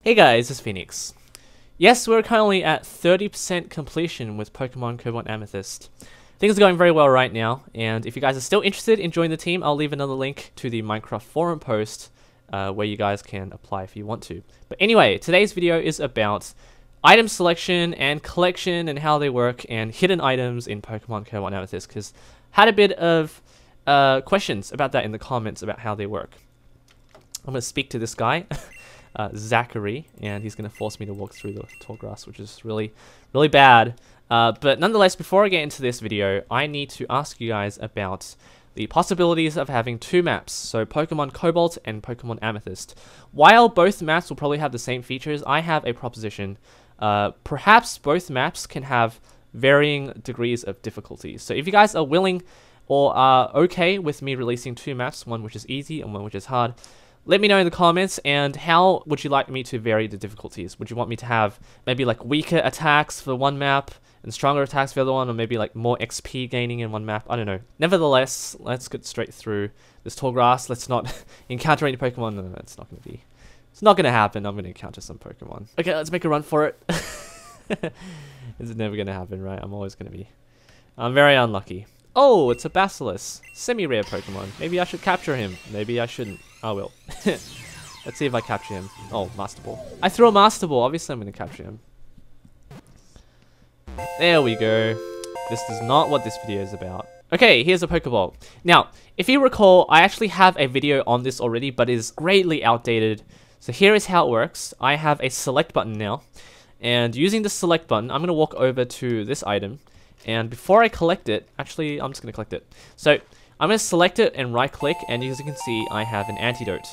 Hey guys, it's Phoenix. Yes, we're currently at 30% completion with Pokemon Cobalt Amethyst. Things are going very well right now, and if you guys are still interested in joining the team, I'll leave another link to the Minecraft forum post where you guys can apply if you want to. But anyway, today's video is about item selection and collection and how they work and hidden items in Pokemon Cobalt Amethyst, because had a bit of questions about that in the comments about how they work. I'm going to speak to this guy. Zachary, and he's going to force me to walk through the tall grass, which is really bad. But nonetheless, before I get into this video, I need to ask you guys about the possibilities of having two maps, so Pokemon Cobalt and Pokemon Amethyst. While both maps will probably have the same features, I have a proposition. Perhaps both maps can have varying degrees of difficulty. So if you guys are willing or are okay with me releasing two maps, one which is easy and one which is hard, let me know in the comments. And how would you like me to vary the difficulties? Would you want me to have maybe like weaker attacks for one map and stronger attacks for the other one, or maybe like more XP gaining in one map? I don't know. Nevertheless, let's get straight through this tall grass. Let's not encounter any Pokemon. No, it's not going to be. It's not going to happen. I'm going to encounter some Pokemon. Okay, let's make a run for it. It's never going to happen, right? I'm always going to be. I'm very unlucky. Oh, it's a Basilisk. Semi-rare Pokemon. Maybe I should capture him. Maybe I shouldn't. I will. Let's see if I capture him. Oh, Master Ball. I threw a Master Ball. Obviously, I'm going to capture him. There we go. This is not what this video is about. Okay, here's a Pokeball. Now, if you recall, I actually have a video on this already, but it is greatly outdated. So here is how it works. I have a select button now. And using the select button, I'm going to walk over to this item. And before I collect it, actually, I'm just going to collect it. So I'm going to select it and right click, and as you can see, I have an antidote.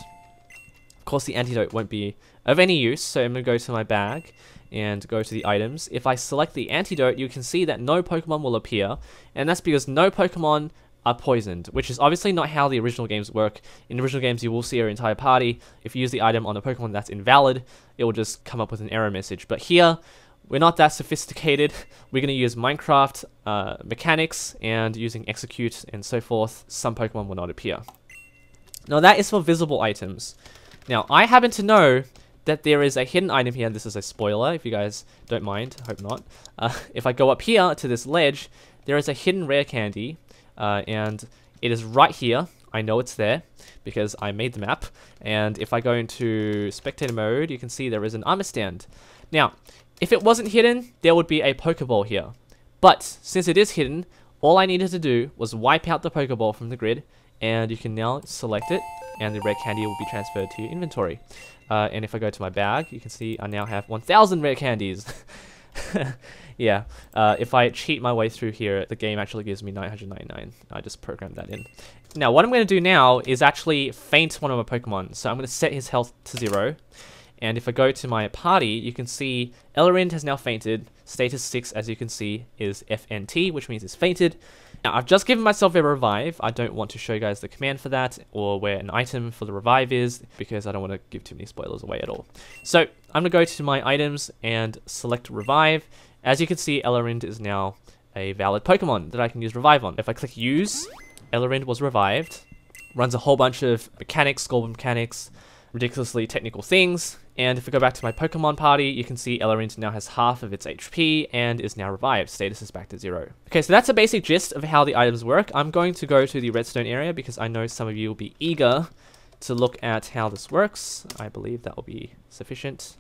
Of course, the antidote won't be of any use, so I'm going to go to my bag and go to the items. If I select the antidote, you can see that no Pokemon will appear, and that's because no Pokemon are poisoned, which is obviously not how the original games work. In the original games, you will see your entire party. If you use the item on a Pokemon that's invalid, it will just come up with an error message. But here, we're not that sophisticated. We're going to use Minecraft mechanics, and using execute and so forth, some Pokemon will not appear. Now that is for visible items. Now I happen to know that there is a hidden item here. This is a spoiler, if you guys don't mind. I hope not. If I go up here to this ledge, there is a hidden rare candy, and it is right here. I know it's there because I made the map. And if I go into spectator mode, you can see there is an armor stand. Now, if it wasn't hidden, there would be a Pokeball here. But since it is hidden, all I needed to do was wipe out the Pokeball from the grid, and you can now select it, and the rare candy will be transferred to your inventory. And if I go to my bag, you can see I now have 1,000 rare candies. Yeah, if I cheat my way through here, the game actually gives me 999. I just programmed that in. Now, what I'm going to do now is actually feint one of my Pokemon. So I'm going to set his health to 0. And if I go to my party, you can see Elarind has now fainted. Status 6, as you can see, is FNT, which means it's fainted. Now, I've just given myself a revive. I don't want to show you guys the command for that, or where an item for the revive is, because I don't want to give too many spoilers away at all. So, I'm going to go to my items and select revive. As you can see, Elarind is now a valid Pokemon that I can use revive on. If I click use, Elarind was revived. Runs a whole bunch of mechanics, Golden mechanics, ridiculously technical things. And if I go back to my Pokemon party, you can see Elarind now has half of its HP and is now revived. Status is back to 0. Okay, so that's a basic gist of how the items work. I'm going to go to the redstone area because I know some of you will be eager to look at how this works. I believe that will be sufficient.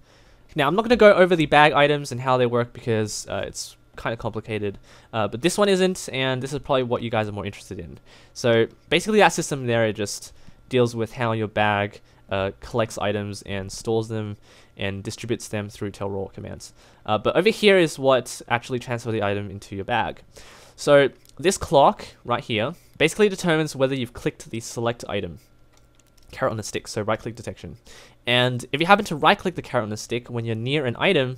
Now, I'm not going to go over the bag items and how they work because it's kind of complicated, but this one isn't, and this is probably what you guys are more interested in. So basically that system there just deals with how your bag collects items and stores them and distributes them through tell raw commands. But over here is what actually transfers the item into your bag. So this clock right here basically determines whether you've clicked the select item. Carrot on the stick, so right click detection. And if you happen to right click the carrot on the stick when you're near an item,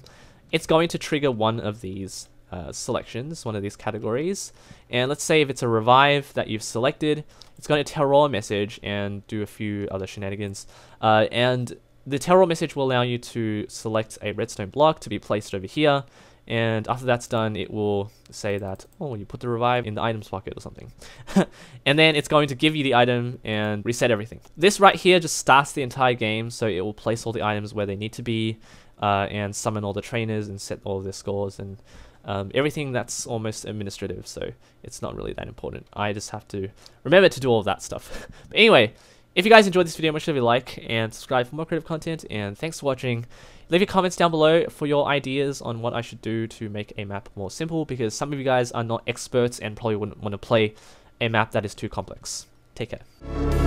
it's going to trigger one of these selections, one of these categories. And let's say if it's a revive that you've selected, it's going to tell raw a message and do a few other shenanigans. And the tell raw message will allow you to select a redstone block to be placed over here. And after that's done, it will say that, oh, you put the revive in the items pocket or something. And then it's going to give you the item and reset everything. This right here just starts the entire game, so it will place all the items where they need to be, and summon all the trainers and set all of their scores and everything that's almost administrative, so it's not really that important. I just have to remember to do all of that stuff. But anyway, if you guys enjoyed this video, make sure to leave a like and subscribe for more creative content, and thanks for watching. Leave your comments down below for your ideas on what I should do to make a map more simple, because some of you guys are not experts and probably wouldn't want to play a map that is too complex. Take care.